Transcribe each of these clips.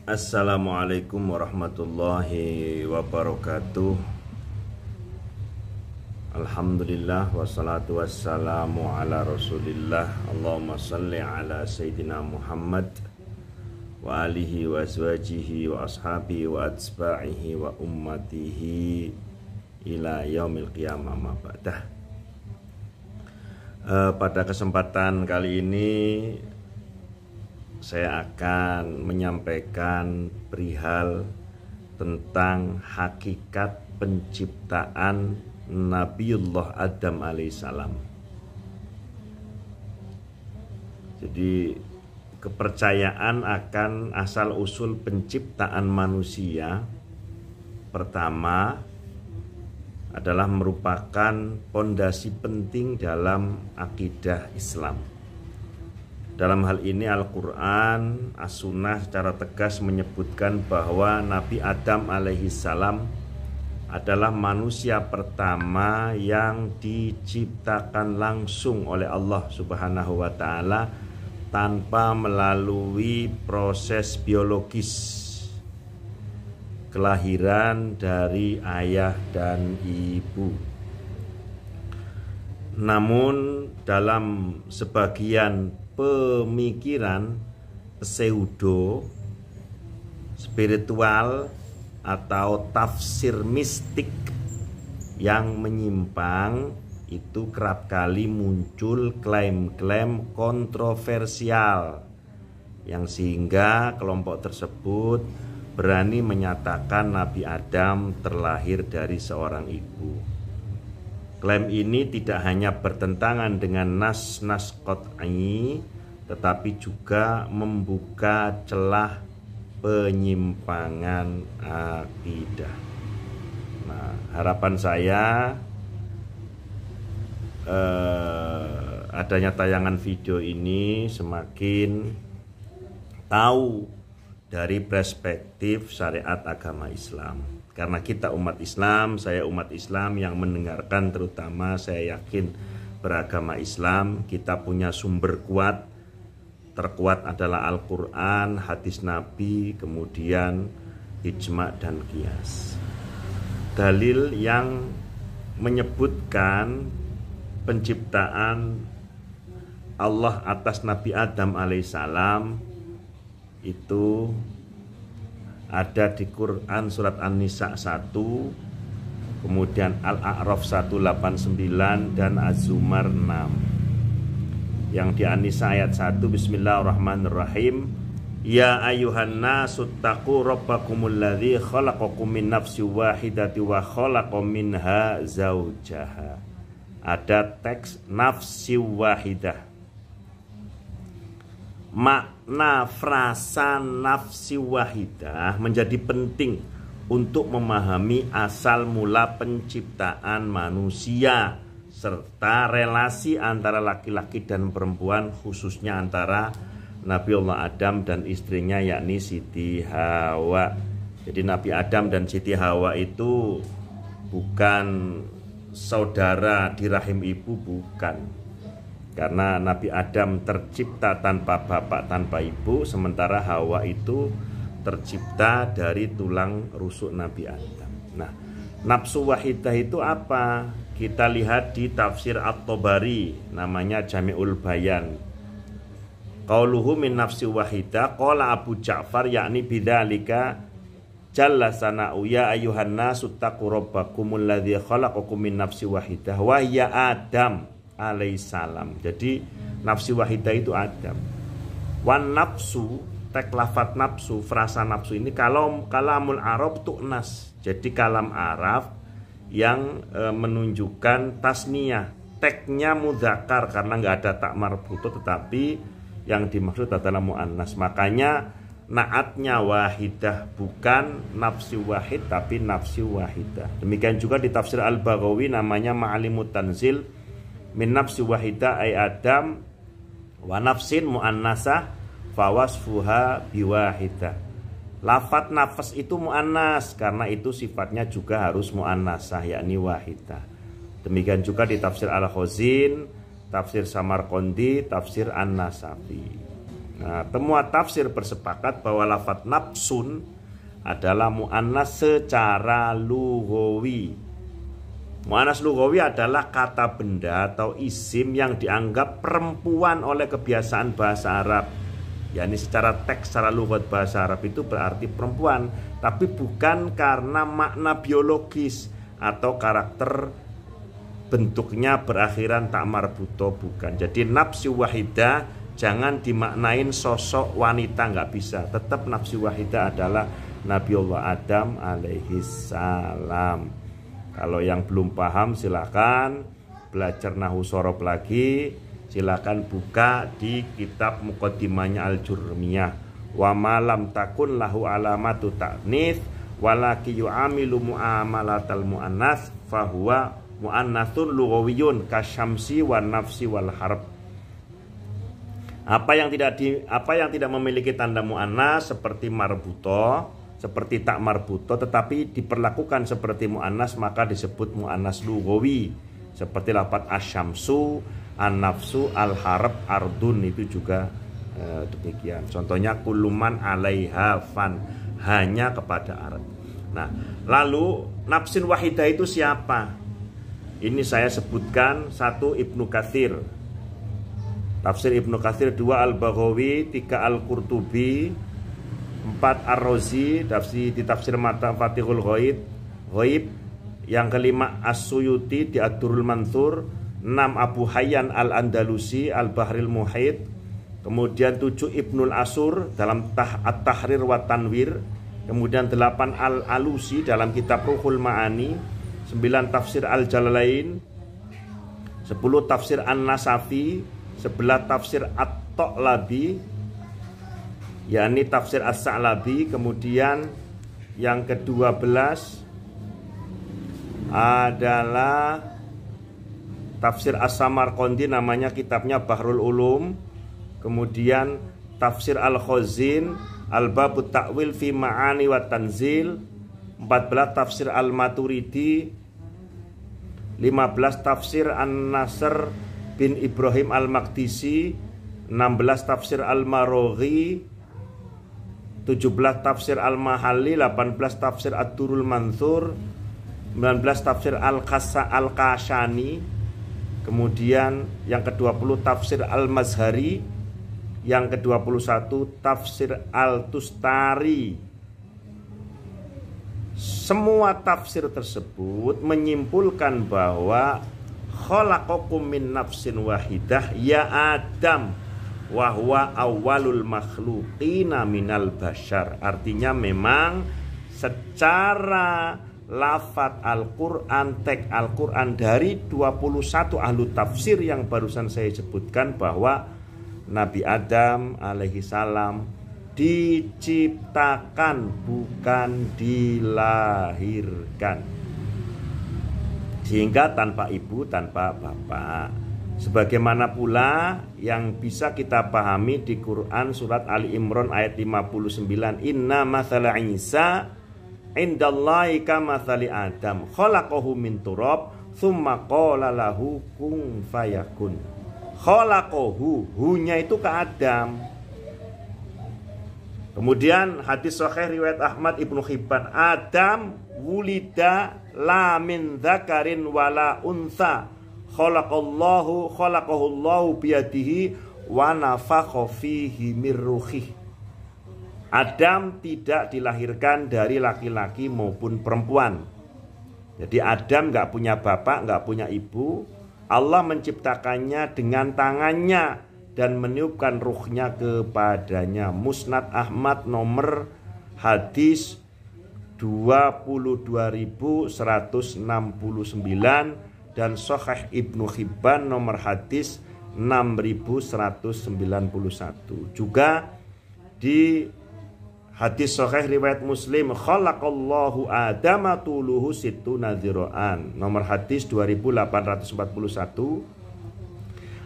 Assalamualaikum warahmatullahi wabarakatuh. Alhamdulillah wassalatu wassalamu ala rasulillah. Allahumma salli ala sayyidina Muhammad wa alihi wa azwajihi wa ashabihi wa atsba'ihi wa ummatihi ila yaumil qiyamah ma ba'dah. Pada kesempatan kali ini saya akan menyampaikan perihal tentang hakikat penciptaan Nabiullah Adam alaihissalam. Jadi kepercayaan akan asal-usul penciptaan manusia pertama adalah merupakan pondasi penting dalam akidah Islam. Dalam hal ini Al-Quran, As-Sunnah secara tegas menyebutkan bahwa Nabi Adam alaihissalam adalah manusia pertama yang diciptakan langsung oleh Allah Subhanahu wa Ta'ala tanpa melalui proses biologis kelahiran dari ayah dan ibu. Namun dalam sebagian pemikiran pseudo spiritual atau tafsir mistik yang menyimpang itu kerap kali muncul klaim-klaim kontroversial yang sehingga kelompok tersebut berani menyatakan Nabi Adam terlahir dari seorang ibu. Klaim ini tidak hanya bertentangan dengan nas-nas qat'i, tetapi juga membuka celah penyimpangan akidah. Nah, harapan saya adanya tayangan video ini semakin tahu dari perspektif syariat agama Islam. Karena kita umat Islam, saya umat Islam yang mendengarkan, terutama saya yakin beragama Islam, kita punya sumber kuat. Terkuat adalah Al-Quran, hadis Nabi, kemudian ijma' dan qiyas. Dalil yang menyebutkan penciptaan Allah atas Nabi Adam alaihissalam itu ada di Quran surat An-Nisa 1, kemudian Al-A'raf 189 dan Az-Zumar 6. Yang di An-Nisa ayat 1, Bismillahirrahmanirrahim. Ya ayuhan nasu taqu rabbakumul ladzi khalaqakum min nafsin wahidati wa khalaqa minha zaujaha. Ada teks nafsi wahidah. Makna frasa nafsi wahidah menjadi penting untuk memahami asal mula penciptaan manusia serta relasi antara laki-laki dan perempuan, khususnya antara Nabiullah Adam dan istrinya yakni Siti Hawa. Jadi Nabi Adam dan Siti Hawa itu bukan saudara di rahim ibu, bukan. Karena Nabi Adam tercipta tanpa bapak, tanpa ibu, sementara Hawa itu tercipta dari tulang rusuk Nabi Adam. Nah, nafsu wahidah itu apa? Kita lihat di tafsir At-Tabari, namanya Jami'ul Bayan. Qauluhu min nafsi wahidah, qala Abu Ja'far yakni bidzalika jalla sana'u ya ayuhan nasu taqu rabbakumul ladzi khalaqakum min nafsi wahidah wa ya Adam alaihissalam. Jadi nafsi wahidah itu Adam. Wan nafsu, tek lafat nafsu, frasa nafsu ini kalau kalamul Arab tu'nas. Jadi kalam Arab yang menunjukkan tasniyah. Teknya mudzakkar karena nggak ada tak marbuto, tetapi yang dimaksud adalah muannas. Makanya naatnya wahidah, bukan nafsi wahid tapi nafsi wahidah. Demikian juga di tafsir Al-Baghawi namanya Ma'alimut Tanzil. Min nafsi wahidah ay Adam wa nafsin muannasah fawasfuha biwahidah. Lafat nafas itu muannas karena itu sifatnya juga harus muannasah yakni wahidah. Demikian juga di tafsir Al-Khazin, tafsir Samarqandi, tafsir An-Nasafi. Nah, semua tafsir bersepakat bahwa lafadz nafsun adalah mu'annas secara lughawi. Mu'annas lughawi adalah kata benda atau isim yang dianggap perempuan oleh kebiasaan bahasa Arab. yakni secara teks, secara lughat bahasa Arab itu berarti perempuan, tapi bukan karena makna biologis atau karakter bentuknya berakhiran tak marbuto, bukan. Jadi nafsu wahidah jangan dimaknain sosok wanita, nggak bisa. Tetap nafsu wahidah adalah Nabiullah Adam alaihi salam. Kalau yang belum paham silakan belajar nahwu sorob lagi, silakan buka di kitab Muqaddimahnya Al-Jurmiyah. Wa malam takun lahu alamatu ta'nits walaki yu'amilu mu'amalatal mu'annas fahuwa mu'annatsun lughawiyun kasyamsi wan nafsi wal harb. Apa yang tidak memiliki tanda mu'annas seperti marbuto, seperti tak marbuto, tetapi diperlakukan seperti mu'annas maka disebut mu'annas lughawi. Seperti lafaz asyamsu, an-nafsu, al-harb, ardun, itu juga demikian. Contohnya kuluman alaiha fan, hanya kepada Arab. Nah, lalu nafsin wahidah itu siapa? Ini saya sebutkan: 1 Ibnu Katsir, tafsir Ibnu Katsir; 2 Al-Baghawi; 3 Al-Qurtubi; 4 Ar-Razi di tafsir Fatihul Ghaib; yang kelima As-Suyuti di Ad-Durrul Mansur; 6 Abu Hayyan Al-Andalusi Al-Bahril Muhit; kemudian 7 Ibnul Asur dalam At-Tahrir wa Tanwir; kemudian 8 Al-Alusi dalam kitab Ruhul Ma'ani; 9 Tafsir Al-Jalalain; 10 Tafsir An-Nasafi; 11 Tafsir At-Taqlabi, yakni Tafsir As-Sa'labi; kemudian yang ke-12 adalah Tafsir As-Samarqandi, namanya kitabnya Bahrul Ulum; kemudian Tafsir Al-Khazin Al-Babut Ta'wil fi Ma'ani wa Tanzil; 14 Tafsir Al-Maturidi; 15 Tafsir An-Nasr bin Ibrahim Al-Maqdisi; 16 Tafsir Al-Maroghi; 17 Tafsir Al-Mahalli; 18 Tafsir Ad-Durrul Mansur; 19 Tafsir Al-Kashani; kemudian yang ke-20 Tafsir Al-Mazhari; yang ke-21 Tafsir Al-Tustari. Semua tafsir tersebut menyimpulkan bahwa khalaqakum min nafsin wahidah ya Adam wa huwa awwalul makhluqina minal bashar. Artinya memang secara lafadz Al-Quran, teks Al-Quran dari 21 ahlu tafsir yang barusan saya sebutkan bahwa Nabi Adam alaihi salam diciptakan, bukan dilahirkan, sehingga tanpa ibu, tanpa bapak. Sebagaimana pula yang bisa kita pahami di Quran surat Ali Imran ayat 59, inna mathala Isa indallahi kamathali Adam khalaqahu min turab tsumma qala lahu kun fayakun. Khalaqahu, hunya itu ke Adam. Kemudian hadis sahih riwayat Ahmad Ibnu Hibban, Adam wulida la min dzakarin wala untha khalaqahullahu biyadihi wa nafakha fihi mir ruhih. Adam tidak dilahirkan dari laki-laki maupun perempuan. Jadi Adam nggak punya bapak, nggak punya ibu. Allah menciptakannya dengan tangannya dan meniupkan ruhnya kepadanya. Musnad Ahmad nomor hadis 22.169 dan Sahih Ibnu Hibban nomor hadis 6.191. Juga di hadis sahih riwayat Muslim, khalaqallahu Adama tuluhu sittuna dzira'an, nomor hadis 2841.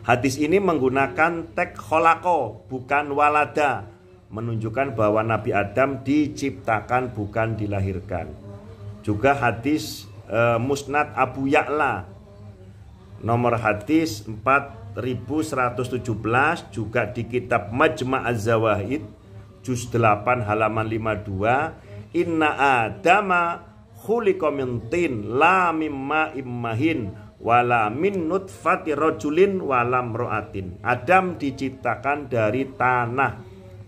Hadis ini menggunakan teks khalaqo, bukan walada, menunjukkan bahwa Nabi Adam diciptakan, bukan dilahirkan. Juga hadis Musnad Abu Ya'la nomor hadis 4117, juga di kitab Majma' Az-Zawahid juz 8 halaman 52, inna adama khuliqa min tin la mimma immahin wala min nutfati rajulin wala mro'atin. Adam diciptakan dari tanah,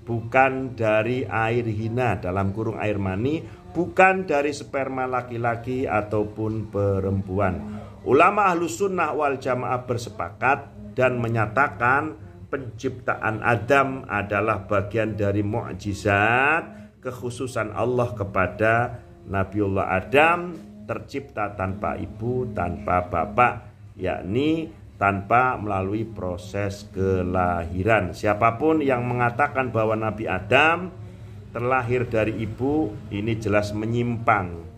bukan dari air hina dalam kurung air mani, bukan dari sperma laki-laki ataupun perempuan. Ulama Ahlus Sunnah wal Jamaah bersepakat dan menyatakan penciptaan Adam adalah bagian dari mukjizat kekhususan Allah kepada Nabiullah Adam, tercipta tanpa ibu, tanpa bapak, yakni tanpa melalui proses kelahiran. Siapapun yang mengatakan bahwa Nabi Adam terlahir dari ibu, ini jelas menyimpang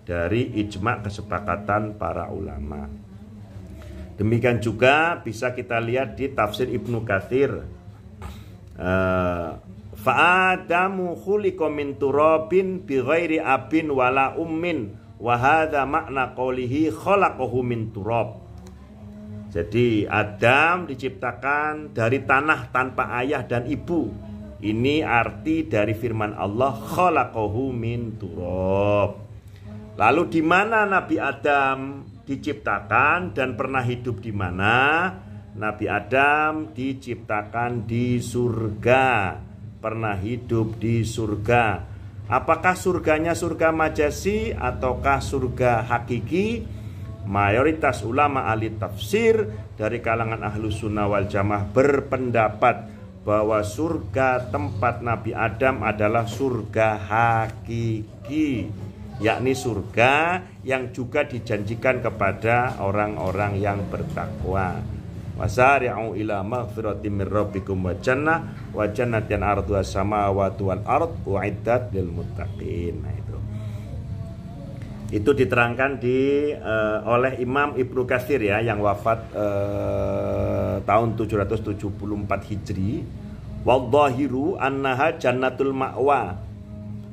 dari ijma' kesepakatan para ulama. Demikian juga bisa kita lihat di tafsir Ibnu Katsir, fa'adamu khuliqa min turabin bi ghairi abin wala ummin wa hadza makna qoulihi khalaqahu min turab. Jadi Adam diciptakan dari tanah tanpa ayah dan ibu. Ini arti dari firman Allah khalaqahu min turab. Lalu di mana Nabi Adam diciptakan dan pernah hidup di mana? Nabi Adam diciptakan di surga, pernah hidup di surga. Apakah surganya surga majasi ataukah surga hakiki? Mayoritas ulama ahli tafsir dari kalangan Ahlus Sunnah wal Jamaah berpendapat bahwa surga tempat Nabi Adam adalah surga hakiki, yakni surga yang juga dijanjikan kepada orang-orang yang bertakwa. Wasari'u ila maghfiratin min rabbikum wa jannatin 'arduha samawati wal ard u'iddat lil muttaqin. Nah, itu diterangkan oleh Imam Ibnu Katsir ya, yang wafat tahun 774 Hijri. Wadzahiru annaha jannatul ma'wa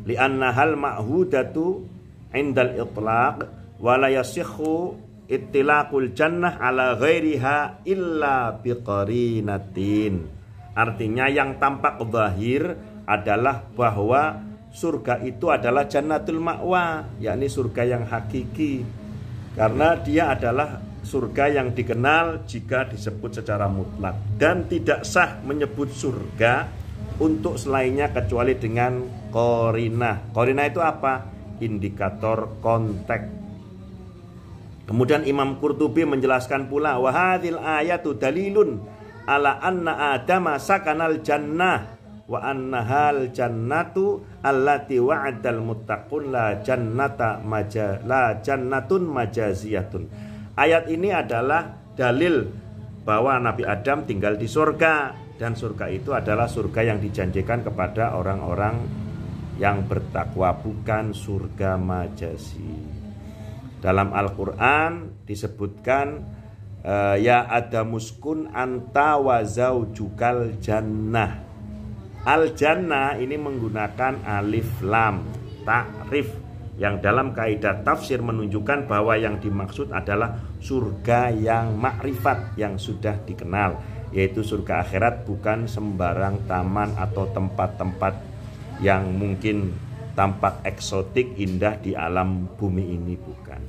li'annahal ma'hudatu indal itlaq wa la yasihhu ittilaqul jannah ala ghairiha illa biqarinatin. Artinya yang tampak zahir adalah bahwa surga itu adalah jannatul ma'wa, yakni surga yang hakiki, karena dia adalah surga yang dikenal jika disebut secara mutlak, dan tidak sah menyebut surga untuk selainnya kecuali dengan qarinah. Qarinah itu apa? Indikator konteks. Kemudian Imam Qurtubi menjelaskan pula, wa hadzal ayatu dalilun ala anna adama sakanal jannah wa annahal jannatu allati wa'adal muttaqun la jannatun majaziyatun. Ayat ini adalah dalil bahwa Nabi Adam tinggal di surga, dan surga itu adalah surga yang dijanjikan kepada orang-orang yang bertakwa, bukan surga majazi. Dalam Al-Quran disebutkan ya adamuskun anta wa zaujukal jannah. Al-jannah ini menggunakan alif lam ta'rif, yang dalam kaidah tafsir menunjukkan bahwa yang dimaksud adalah surga yang makrifat, yang sudah dikenal, yaitu surga akhirat, bukan sembarang taman atau tempat-tempat yang mungkin tampak eksotik indah di alam bumi ini, bukan.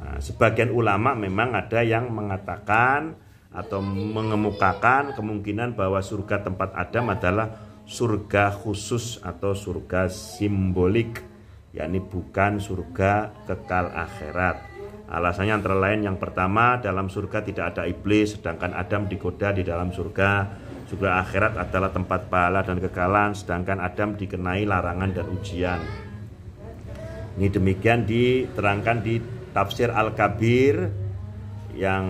Nah, sebagian ulama memang ada yang mengatakan atau mengemukakan kemungkinan bahwa surga tempat Adam adalah surga khusus atau surga simbolik, yakni bukan surga kekal akhirat. Alasannya antara lain yang pertama, dalam surga tidak ada iblis, sedangkan Adam digoda di dalam surga. Surga akhirat adalah tempat pahala dan kekalahan, sedangkan Adam dikenai larangan dan ujian. Ini demikian diterangkan di tafsir Al-Kabir, yang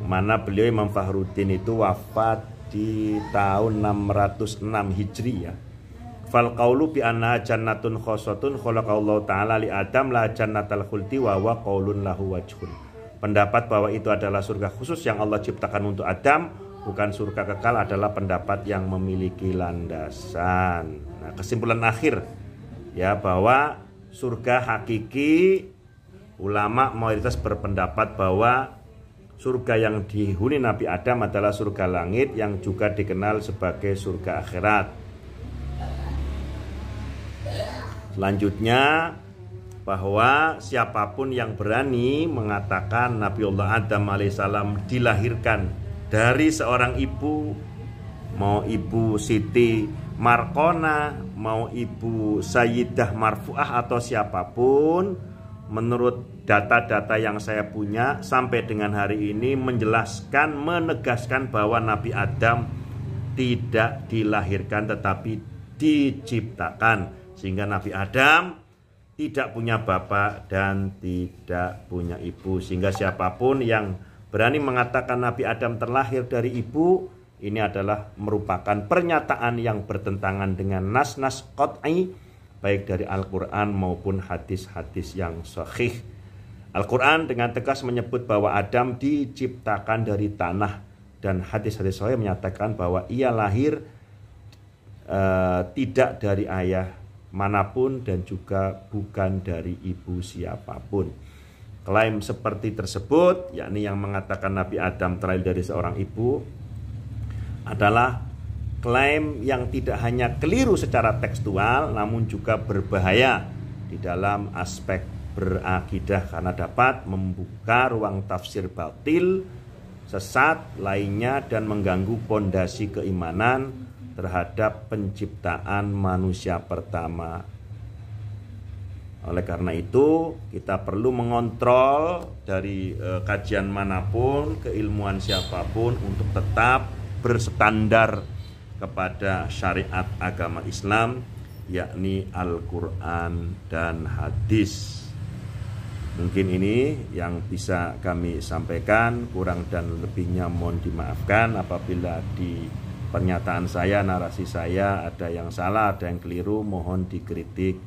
mana beliau Imam Fakhruddin itu wafat di tahun 606 Hijri ya. Fal qaulu bi anna jannatun khossatun khalaqallahu ta'ala li Adam la jannatal khuldi wa huwa qaulun lahu wajhun. Pendapat bahwa itu adalah surga khusus yang Allah ciptakan untuk Adam, bukan surga kekal, adalah pendapat yang memiliki landasan. Nah, kesimpulan akhir ya, bahwa surga hakiki, ulama mayoritas berpendapat bahwa surga yang dihuni Nabi Adam adalah surga langit yang juga dikenal sebagai surga akhirat. Selanjutnya, bahwa siapapun yang berani mengatakan Nabiullah Adam alaihissalam dilahirkan dari seorang ibu, mau ibu Siti Markona, mau ibu Sayyidah Marfu'ah atau siapapun, menurut data-data yang saya punya sampai dengan hari ini menjelaskan, menegaskan bahwa Nabi Adam tidak dilahirkan tetapi diciptakan. Sehingga Nabi Adam tidak punya bapak dan tidak punya ibu. Sehingga siapapun yang berani mengatakan Nabi Adam terlahir dari ibu, ini adalah merupakan pernyataan yang bertentangan dengan nas-nas qat'i, baik dari Al-Quran maupun hadis-hadis yang sahih. Al-Quran dengan tegas menyebut bahwa Adam diciptakan dari tanah, dan hadis-hadis sahih menyatakan bahwa ia lahir tidak dari ayah manapun dan juga bukan dari ibu siapapun. Klaim seperti tersebut, yakni yang mengatakan Nabi Adam terlahir dari seorang ibu, adalah klaim yang tidak hanya keliru secara tekstual, namun juga berbahaya di dalam aspek berakidah, karena dapat membuka ruang tafsir batil, sesat lainnya, dan mengganggu pondasi keimanan terhadap penciptaan manusia pertama. Oleh karena itu, kita perlu mengontrol dari kajian manapun, keilmuan siapapun, untuk tetap berstandar kepada syariat agama Islam, yakni Al-Quran dan hadis. Mungkin ini yang bisa kami sampaikan, kurang dan lebihnya mohon dimaafkan apabila di pernyataan saya, narasi saya ada yang salah, ada yang keliru, mohon dikritik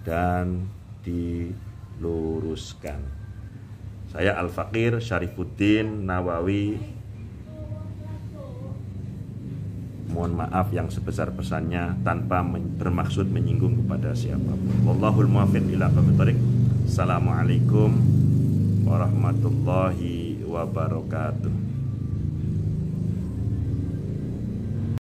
dan diluruskan. Saya Al-Faqir Syarifuddin Nawawi, mohon maaf yang sebesar-besarnya tanpa bermaksud menyinggung kepada siapapun. Wallahul muwaffiq ila aqwamit thoriq. Assalamualaikum warahmatullahi wabarakatuh.